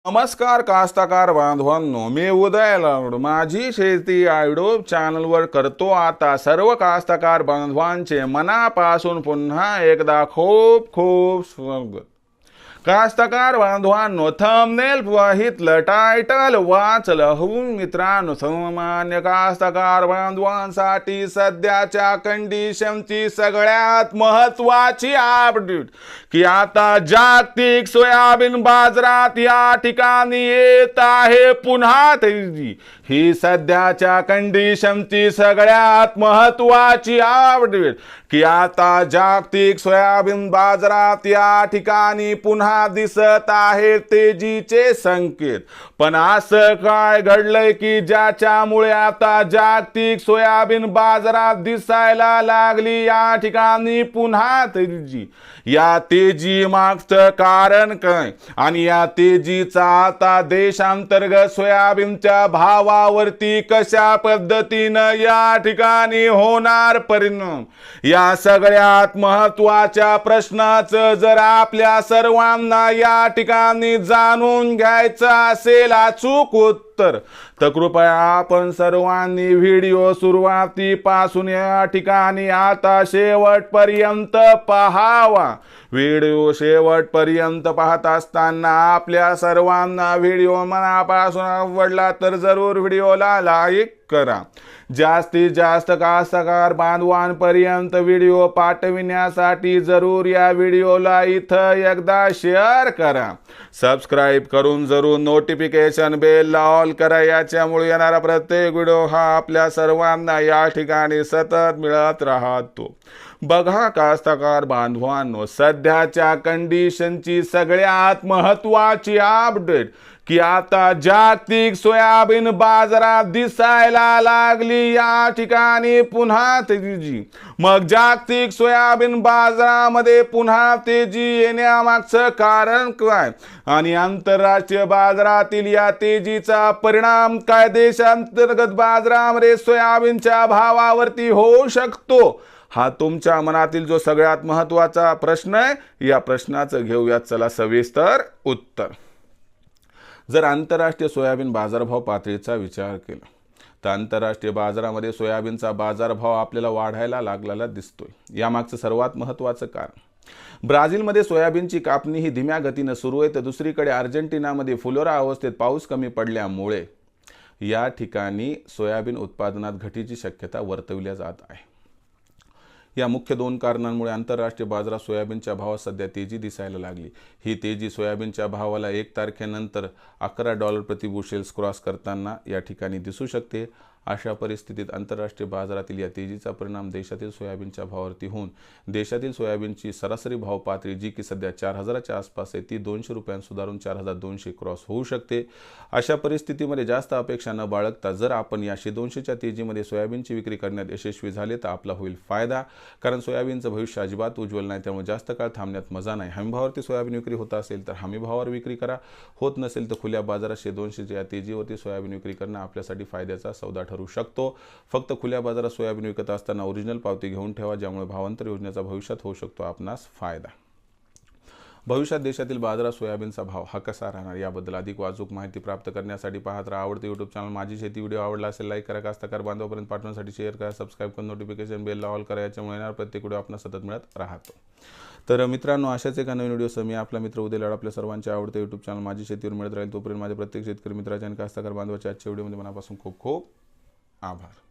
नमस्कार कास्तकार बांधवांनो, मी उदय लाड माझी शेती या यूट्यूब चॅनलवर करतो आता सर्व कास्तकार बांधवांचे मनापासून पुन्हा एकदा खूप खूप स्वागत. कास्तकार बांधवांनो, थंबनेल पाहितलं, टायटल वाचलं हो मित्रांनो, सामान्य कास्तकार बांधवांसाठी सध्याच्या कंडिशनची सगळ्यात महत्त्वाची अपडेट की आता जागतिक सोयाबीन बाजारात या ठिकाणी येत आहे पुन्हा तेजी. ही सध्याच्या कंडिशनची सगळ्यात महत्त्वाची अपडेट की आता जागतिक सोयाबीन बाजारात या ठिकाणी पुन्हा दिसत आहे तेजीचे संकेत. पण असं काय घडलंय की ज्याच्यामुळे आता जागतिक सोयाबीन बाजारात दिसायला लागली या ठिकाणी पुन्हा तेजी? या तेजी मागचं कारण काय आणि या तेजीचा आता देशांतर्गत सोयाबीनच्या भावावरती कशा पद्धतीनं या ठिकाणी होणार परिणाम, या सगळ्यात महत्त्वाच्या प्रश्नाचं जर आपल्या सर्वांना या ठिकाणी जाणून घ्यायचं असेल अचूक उत्तर, तर कृपया आपण सर्वांनी व्हिडिओ सुरुवातीपासून या ठिकाणी आता शेवटपर्यंत पाहावा. व्हिडिओ शेवटपर्यंत पाहत असताना आपल्या सर्वांना व्हिडिओ मनापासून आवडला तर जरूर व्हिडिओला लाईक करा. जास्तीत जास्त कास्तकार बांधवांपर्यंत व्हिडिओ पाठविण्यासाठी जरूर या व्हिडिओला इथं एकदा शेअर करा. सबस्क्राईब करून जरूर नोटिफिकेशन बेल ऑल करा. याच्यामुळे येणारा प्रत्येक व्हिडिओ हा आपल्या सर्वांना या ठिकाणी सतत मिळत राहतो. बघा कास्तकार बांधवांनो, सध्याच्या कंडिशनची सगळ्यात महत्त्वाची अपडेट की आता जागतिक सोयाबीन बाजारात दिसायला लागली या ठिकाणी पुन्हा तेजी. मग जागतिक सोयाबीन बाजारामध्ये पुन्हा तेजी येण्यामागचं कारण काय आणि आंतरराष्ट्रीय बाजारातील या तेजीचा परिणाम काय देशांतर्गत बाजारामध्ये सोयाबीनच्या भावावरती होऊ शकतो, हा तुमच्या मनातील जो सगळ्यात महत्त्वाचा प्रश्न आहे. या प्रश्नाचं घेऊयात चला सविस्तर उत्तर. जर आंतरराष्ट्रीय सोयाबीन बाजारभाव पातळीचा विचार केला तर आंतरराष्ट्रीय बाजारामध्ये सोयाबीनचा बाजारभाव आपल्याला वाढायला लागलेला दिसतोय. यामागचं सर्वात महत्त्वाचं कारण, ब्राझीलमध्ये सोयाबीनची कापणी ही धीम्या गतीनं सुरू आहे, तर दुसरीकडे अर्जेंटिनामध्ये फुलोरा अवस्थेत पाऊस कमी पडल्यामुळे या ठिकाणी सोयाबीन उत्पादनात घटीची शक्यता वर्तवली जात आहे. या मुख्य दोन कारणांमुळे आंतरराष्ट्रीय बाजारात सोयाबीनच्या भावात सध्या तेजी दिसायला लागली. ही तेजी सोयाबीनच्या भावाला 1 तारखेनंतर $11 प्रति बुशेल्स क्रॉस करताना या ठिकाणी दिसू शकते. अशा परिस्थितीत आंतरराष्ट्रीय बाजारातील या तेजीचा परिणाम देशातील सोयाबीनच्या भावावरती होऊन देशातील सोयाबीनची सरासरी भाव पातळी जी की सध्या 4000च्या आसपास आहे ती $200 सुधारून 4200 क्रॉस होऊ शकते. अशा परिस्थितीमध्ये जास्त अपेक्षा न बाळगता जर आपण या 200च्या तेजीमध्ये सोयाबीनची विक्री करण्यात यशस्वी झाले तर आपला होईल फायदा. कारण सोयाबीनचं भविष्य अजिबात उज्ज्वल नाही, त्यामुळे जास्त काळ थांबण्यात मजा नाही. हमी भावावरती सोयाबीन विक्री होत असेल तर हमी भावावर विक्री करा, होत नसेल तर खुल्या बाजारात 200च्या तेजीवरती सोयाबीन विक्री करणं आपल्यासाठी फायद्याचा सौदा ठरू शकतो. फक्त खुल्या बाजारात सोयाबीन विकत असताना ओरिजिनल पावती घेऊन ठेवा, ज्यामुळे भावांतर योजनेचा भविष्यात होऊ शकतो आपणास फायदा. भविष्यात देशातील बाजारात सोयाबीनचा भाव हा कसा राहणार याबद्दल अधिक वाचूक माहिती प्राप्त करण्यासाठी पाहत राहा आवडते यूट्यूब चॅनल माझी शेती. व्हिडिओ आवडला असेल लाईक करा, कास्तकार बांधवापर्यंत पाठवण्यासाठी शेअर करा, सबस्क्राईब करून नोटिफिकेशन बेल ऑल करा. याच्यामुळे येणार प्रत्येक व्हिडिओ आपल्याला सतत मिळत राहतो. तर मित्रांनो, अशाच एका नवीन व्हिडिओसह मी आपला मित्र उदय लाड आपल्या सर्वांचे आवडते यूट्यूब चॅनल माझी शेतीवर मिळत राहील. तोपर्यंत माझ्या प्रत्येक शेतकरी मित्राच्या आणि कास्तकार बांधवाच्या आजच्या व्हिडिओमध्ये मनापासून खूप खूप आभार.